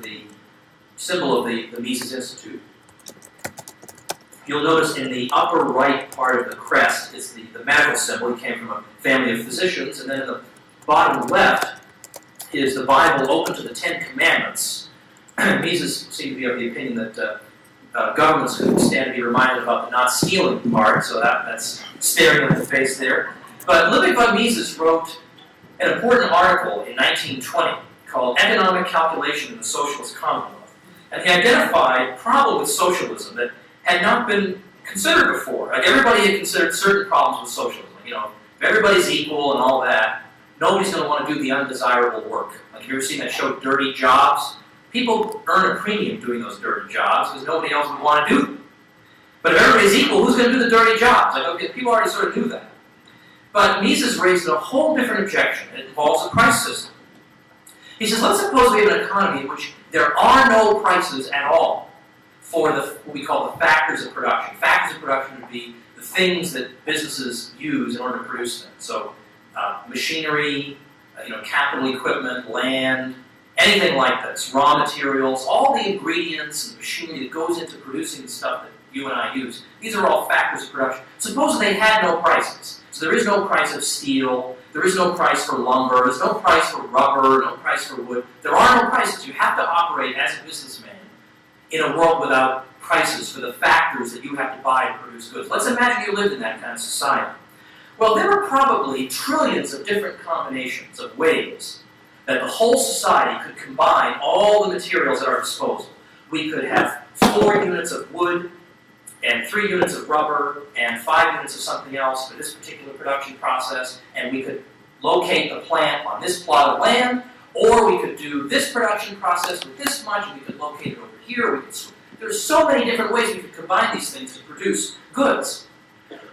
the symbol of the Mises Institute. You'll notice in the upper right part of the crest is the medical symbol. He came from a family of physicians. And then in the bottom left is the Bible open to the Ten Commandments. Mises seemed to be of the opinion that governments could stand to be reminded about the not stealing part, so that's staring at the face there. But Ludwig von Mises wrote an important article in 1920 called Economic Calculation in the Socialist Commonwealth. And he identified a problem with socialism that had not been considered before. Like everybody had considered certain problems with socialism. You know, if everybody's equal and all that, nobody's going to want to do the undesirable work. Like, have you ever seen that show, Dirty Jobs? People earn a premium doing those dirty jobs because nobody else would want to do them. But if everybody's equal, who's going to do the dirty jobs? Like, okay, people already sort of do that. But Mises raised a whole different objection. It involves a price system. He says, let's suppose we have an economy in which there are no prices at all for what we call the factors of production. Factors of production would be the things that businesses use in order to produce things. So machinery, capital equipment, land, anything like this, raw materials, all the ingredients and machinery that goes into producing the stuff that you and I use. These are all factors of production. Suppose they had no prices. So there is no price of steel, there is no price for lumber, there's no price for rubber, no price for wood. There are no prices. You have to operate as a businessman in a world without prices for the factors that you have to buy to produce goods. Let's imagine you lived in that kind of society. Well, there are probably trillions of different combinations of ways that the whole society could combine all the materials at our disposal. We could have 4 units of wood, and 3 units of rubber, and 5 units of something else for this particular production process, and we could locate the plant on this plot of land, or we could do this production process with this much, and we could locate it over here. There's so many different ways we could combine these things to produce goods.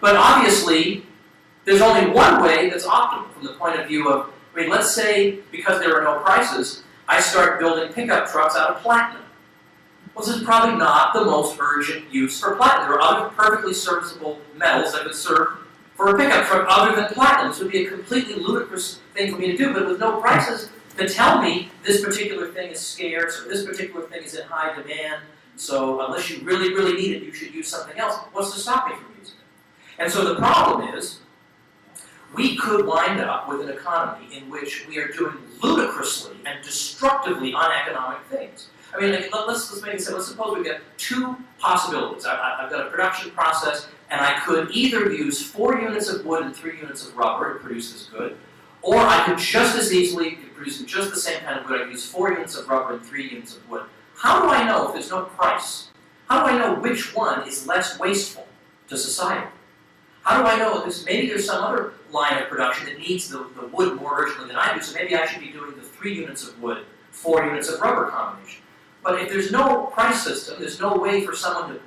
But obviously, there's only one way that's optimal from the point of view of, let's say, because there are no prices, I start building pickup trucks out of platinum. Well, this is probably not the most urgent use for platinum. There are other perfectly serviceable metals that could serve for a pickup truck other than platinum. This would be a completely ludicrous thing for me to do, but with no prices to tell me this particular thing is scarce or this particular thing is in high demand, so unless you really, really need it, you should use something else. What's to stop me from using it? And so the problem is, we could wind up with an economy in which we are doing ludicrously and destructively uneconomic things. Let's make it simple. Let's suppose we've got 2 possibilities. I've got a production process, and I could either use 4 units of wood and 3 units of rubber to produce this good, or I could just as easily, producing just the same kind of good, I could use 4 units of rubber and 3 units of wood. How do I know if there's no price? How do I know which one is less wasteful to society? How do I know if maybe there's some other line of production that needs the wood more urgently than I do, so maybe I should be doing the 3 units of wood, 4 units of rubber combination. But if there's no price system, there's no way for someone to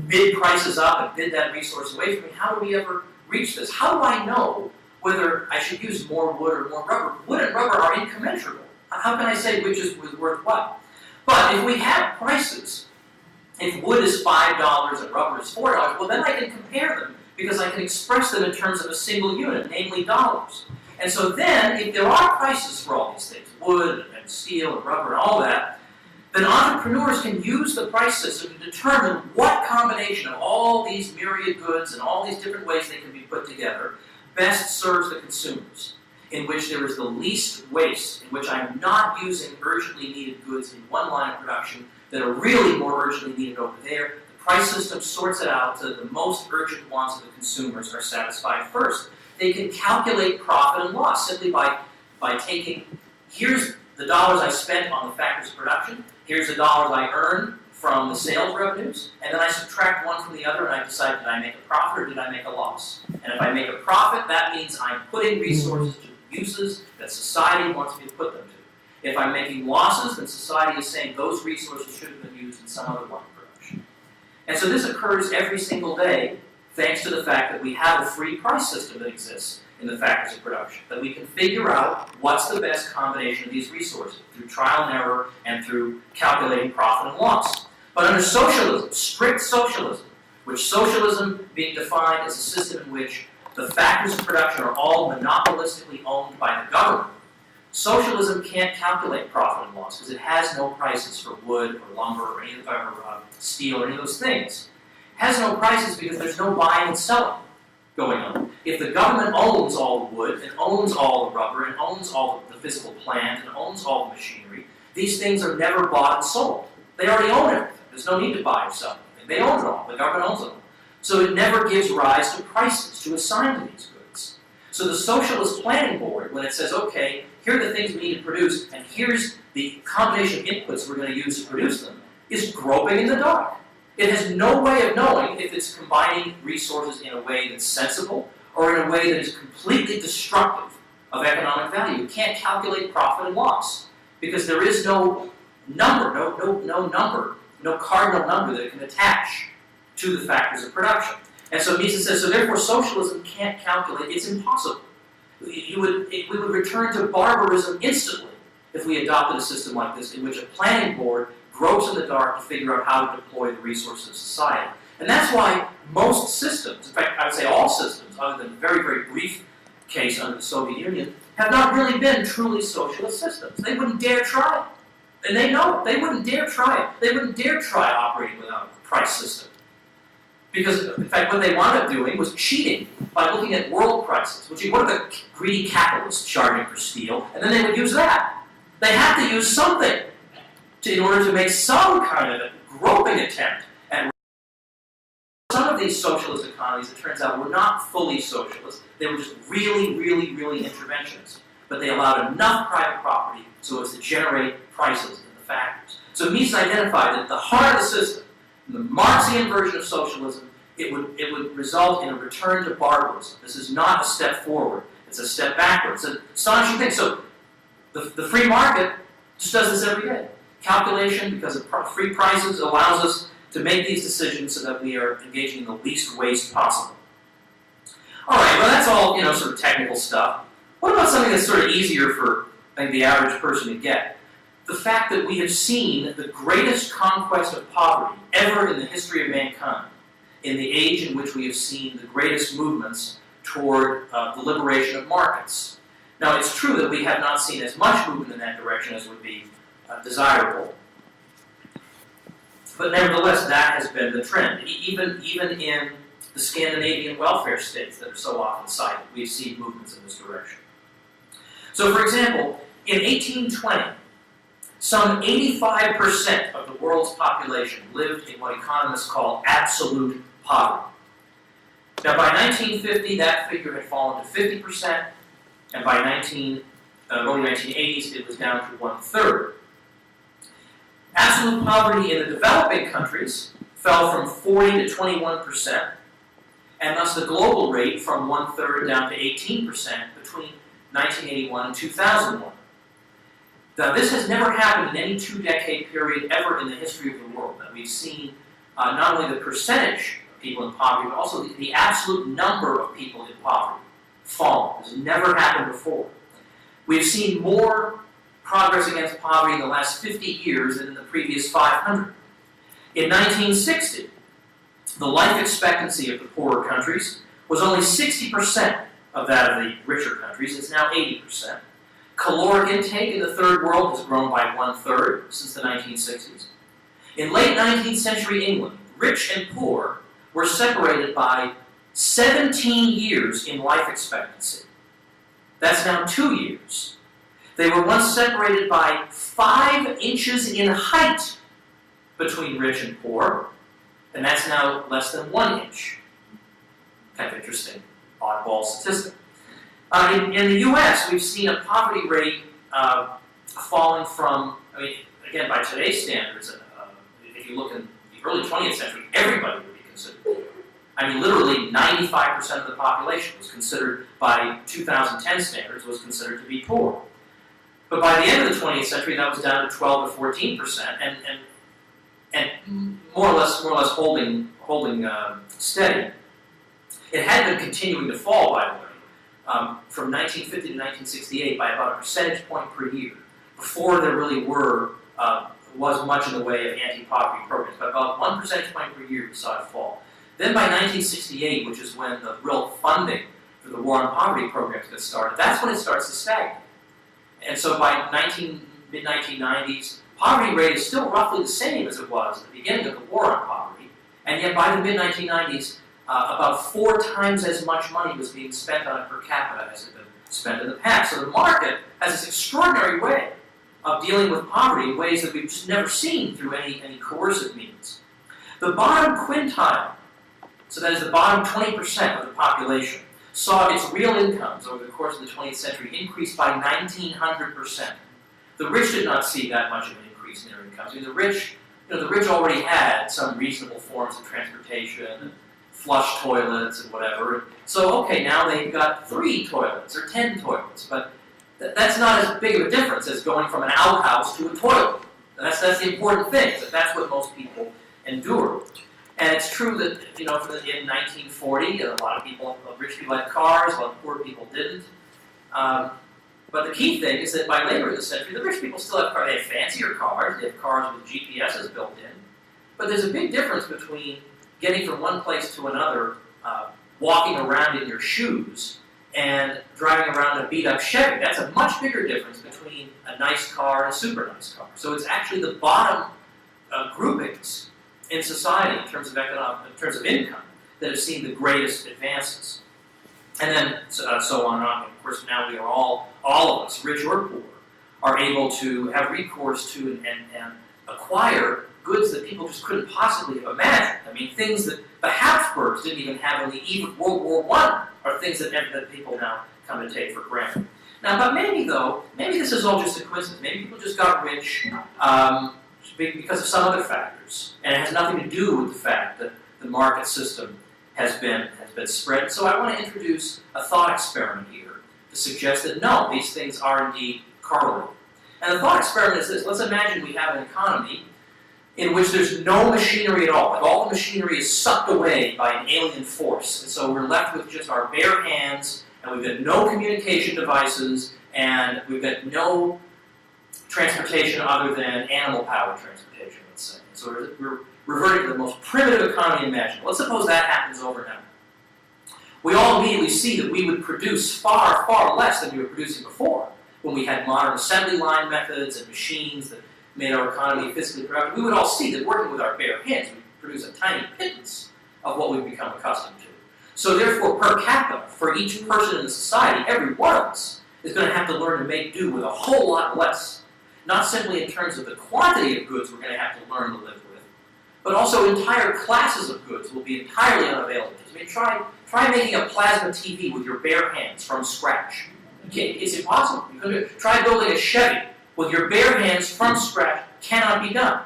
bid prices up and bid that resource away from me, how do we ever reach this? How do I know whether I should use more wood or more rubber? Wood and rubber are incommensurable. How can I say which is worth what? But if we have prices, if wood is $5 and rubber is $4, well then I can compare them because I can express them in terms of a single unit, namely dollars. And so then, if there are prices for all these things, wood and steel and rubber and all that, then entrepreneurs can use the price system to determine what combination of all these myriad goods and all these different ways they can be put together best serves the consumers, in which there is the least waste, in which I'm not using urgently needed goods in one line of production that are really more urgently needed over there. The price system sorts it out so that the most urgent wants of the consumers are satisfied first. They can calculate profit and loss simply by taking, here's the dollars I spent on the factors of production, here's the dollars I earned from the sales revenues, and then I subtract one from the other and I decide, did I make a profit or did I make a loss? And if I make a profit, that means I'm putting resources to uses that society wants me to put them to. If I'm making losses, then society is saying those resources should have been used in some other line of production. And so this occurs every single day, thanks to the fact that we have a free price system that exists in the factors of production, that we can figure out what's the best combination of these resources through trial and error and through calculating profit and loss. But under socialism, strict socialism, which socialism being defined as a system in which the factors of production are all monopolistically owned by the government, Socialism can't calculate profit and loss because it has no prices for wood or lumber or steel or any of those things. It has no prices because there's no buying and selling going on. If the government owns all the wood and owns all the rubber and owns all the physical plant and owns all the machinery, these things are never bought and sold. They already own everything. There's no need to buy or sell anything. They own it all. The government owns it all. So it never gives rise to prices to assign to these goods. So the Socialist Planning Board, when it says, okay, here are the things we need to produce, and here's the combination of inputs we're going to use to produce them, is groping in the dark. It has no way of knowing if it's combining resources in a way that's sensible or in a way that is completely destructive of economic value. You can't calculate profit and loss because there is no number, no cardinal number that it can attach to the factors of production. And so Mises says, so therefore socialism can't calculate, it's impossible. We would return to barbarism instantly if we adopted a system like this in which a planning board gropes in the dark to figure out how to deploy the resources of society. And that's why most systems, in fact I would say all systems, other than a very, very brief case under the Soviet Union, have not really been truly socialist systems. They wouldn't dare try it. And they know it. They wouldn't dare try it. They wouldn't dare try operating without a price system. Because, in fact, what they wound up doing was cheating by looking at world prices, which what are the greedy capitalists charging for steel, and then they would use that. They have to use something in order to make some kind of a groping attempt at. Some of these socialist economies, it turns out, were not fully socialist. They were just really, really, really interventionist. But they allowed enough private property so as to generate prices in the factories. So Mises identified that the heart of the system, the Marxian version of socialism, it would result in a return to barbarism. This is not a step forward, it's a step backwards. It's an astonishing thing. So the free market just does this every day. Calculation, because of free prices, allows us to make these decisions so that we are engaging in the least waste possible. All right, well that's all sort of technical stuff. What about something that's sort of easier for the average person to get? The fact that we have seen the greatest conquest of poverty ever in the history of mankind, in the age in which we have seen the greatest movements toward the liberation of markets. Now, it's true that we have not seen as much movement in that direction as would be desirable, but nevertheless, that has been the trend. Even in the Scandinavian welfare states that are so often cited, we've seen movements in this direction. So, for example, in 1820, some 85% of the world's population lived in what economists call absolute poverty. Now, by 1950, that figure had fallen to 50%, and by early 1980s, it was down to 1/3. Absolute poverty in the developing countries fell from 40 to 21%, and thus the global rate from 1/3 down to 18% between 1981 and 2001. Now, this has never happened in any two-decade period ever in the history of the world. That we've seen not only the percentage of people in poverty, but also the absolute number of people in poverty fall. This has never happened before. We've seen more progress against poverty in the last 50 years than in the previous 500. In 1960, the life expectancy of the poorer countries was only 60% of that of the richer countries. It's now 80%. Caloric intake in the third world has grown by 1/3 since the 1960s. In late 19th century England, rich and poor were separated by 17 years in life expectancy. That's now 2 years. They were once separated by 5 inches in height between rich and poor, and that's now less than 1 inch. Kind of interesting, oddball statistic. In the U.S., we've seen a poverty rate falling from, again, by today's standards, if you look in the early 20th century, everybody would be considered poor. Literally 95% of the population was considered, by 2010 standards, was considered to be poor. But by the end of the 20th century, that was down to 12 to 14%, and more or less holding steady. It had been continuing to fall, by the way, from 1950 to 1968 by about a percentage point per year, before there really was much in the way of anti-poverty programs. But about 1 percentage point per year we saw it fall. Then by 1968, which is when the real funding for the War on Poverty programs got started, that's when it starts to stagnate. And so by mid-1990s, poverty rate is still roughly the same as it was at the beginning of the war on poverty, and yet by the mid-1990s, about 4 times as much money was being spent on it per capita as had been spent in the past. So the market has this extraordinary way of dealing with poverty in ways that we've just never seen through any coercive means. The bottom quintile, so that is the bottom 20% of the population, saw its real incomes over the course of the 20th century increase by 1,900%. The rich did not see that much of an increase in their incomes. I mean, the rich already had some reasonable forms of transportation, and flush toilets and whatever. So, okay, now they've got 3 toilets or 10 toilets, but that's not as big of a difference as going from an outhouse to a toilet. That's the important thing. That's what most people endure. And it's true that, in 1940, a lot of rich people had cars, a lot of poor people didn't. But the key thing is that by later in the century, the rich people still have cars. They have fancier cars. They have cars with GPSs built in. But there's a big difference between getting from one place to another, walking around in your shoes, and driving around in a beat-up Chevy. That's a much bigger difference between a nice car and a super nice car. So it's actually the bottom groupings in society in terms of income that have seen the greatest advances. And then so on and on. Of course, now we are all of us, rich or poor, are able to have recourse to and acquire goods that people just couldn't possibly have imagined. I mean, things that the Habsburgs didn't even have on the eve of World War I are things that people now come to take for granted. Now, but maybe this is all just a coincidence. Maybe people just got rich because of some other factors, and it has nothing to do with the fact that the market system has been spread. So I want to introduce a thought experiment here to suggest that no, these things are indeed correlated. And the thought experiment is this: let's imagine we have an economy in which there's no machinery at all. Like all the machinery is sucked away by an alien force. And so we're left with just our bare hands, and we've got no communication devices, and we've got no transportation other than animal-powered transportation, let's say. So we're reverting to the most primitive economy imaginable. Let's suppose that happens overnight. We all immediately see that we would produce far, far less than we were producing before, when we had modern assembly line methods and machines that made our economy physically productive. We would all see that working with our bare hands, we produce a tiny pittance of what we've become accustomed to. So therefore, per capita, for each person in the society, every one of us is going to have to learn to make do with a whole lot less. Not simply in terms of the quantity of goods we're going to have to learn to live with, but also entire classes of goods will be entirely unavailable. I mean, try making a plasma TV with your bare hands from scratch. It's impossible. Try building a Chevy with your bare hands from scratch. Cannot be done.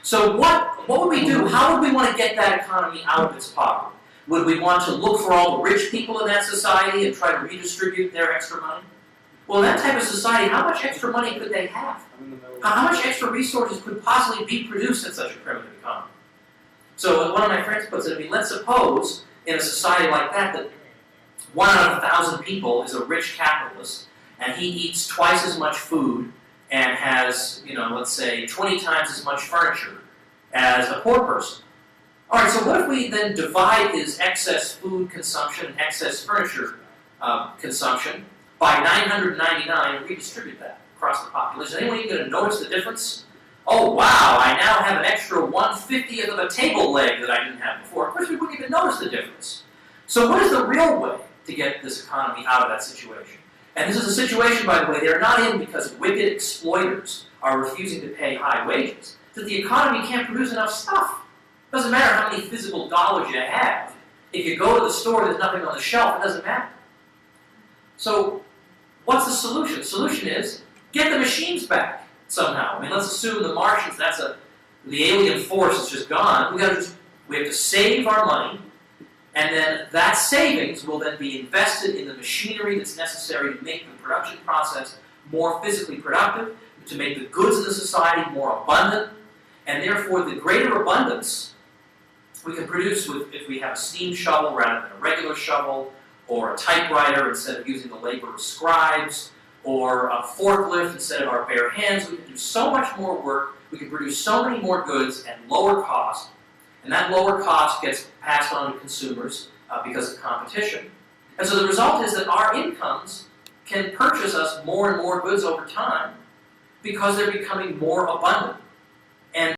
So what would we do? How would we want to get that economy out of its poverty? Would we want to look for all the rich people in that society and try to redistribute their extra money? Well, in that type of society, how much extra money could they have? How much extra resources could possibly be produced in such a primitive economy? So one of my friends puts it, let's suppose in a society like that 1 out of 1,000 people is a rich capitalist, and he eats twice as much food and has, let's say, 20 times as much furniture as a poor person. All right, so what if we then divide his excess food consumption and excess furniture consumption by 999 and redistribute that across the population? Is anyone even going to notice the difference? Oh, wow, I now have an extra 1/50th of a table leg that I didn't have before. Of course, we wouldn't even notice the difference. So what is the real way to get this economy out of that situation? And this is a situation, by the way, they're not in because wicked exploiters are refusing to pay high wages. That the economy can't produce enough stuff. It doesn't matter how many physical dollars you have. If you go to the store, there's nothing on the shelf, it doesn't matter. So what's the solution? The solution is get the machines back somehow. I mean, let's assume the Martians, the alien force is just gone. We have to save our money, and then that savings will then be invested in the machinery that's necessary to make the production process more physically productive, to make the goods in the society more abundant, and therefore the greater abundance we can produce if we have a steam shovel rather than a regular shovel, or a typewriter instead of using the labor of scribes, or a forklift instead of our bare hands. We can do so much more work, we can produce so many more goods at lower cost, and that lower cost gets passed on to consumers because of competition. And so the result is that our incomes can purchase us more and more goods over time because they're becoming more abundant.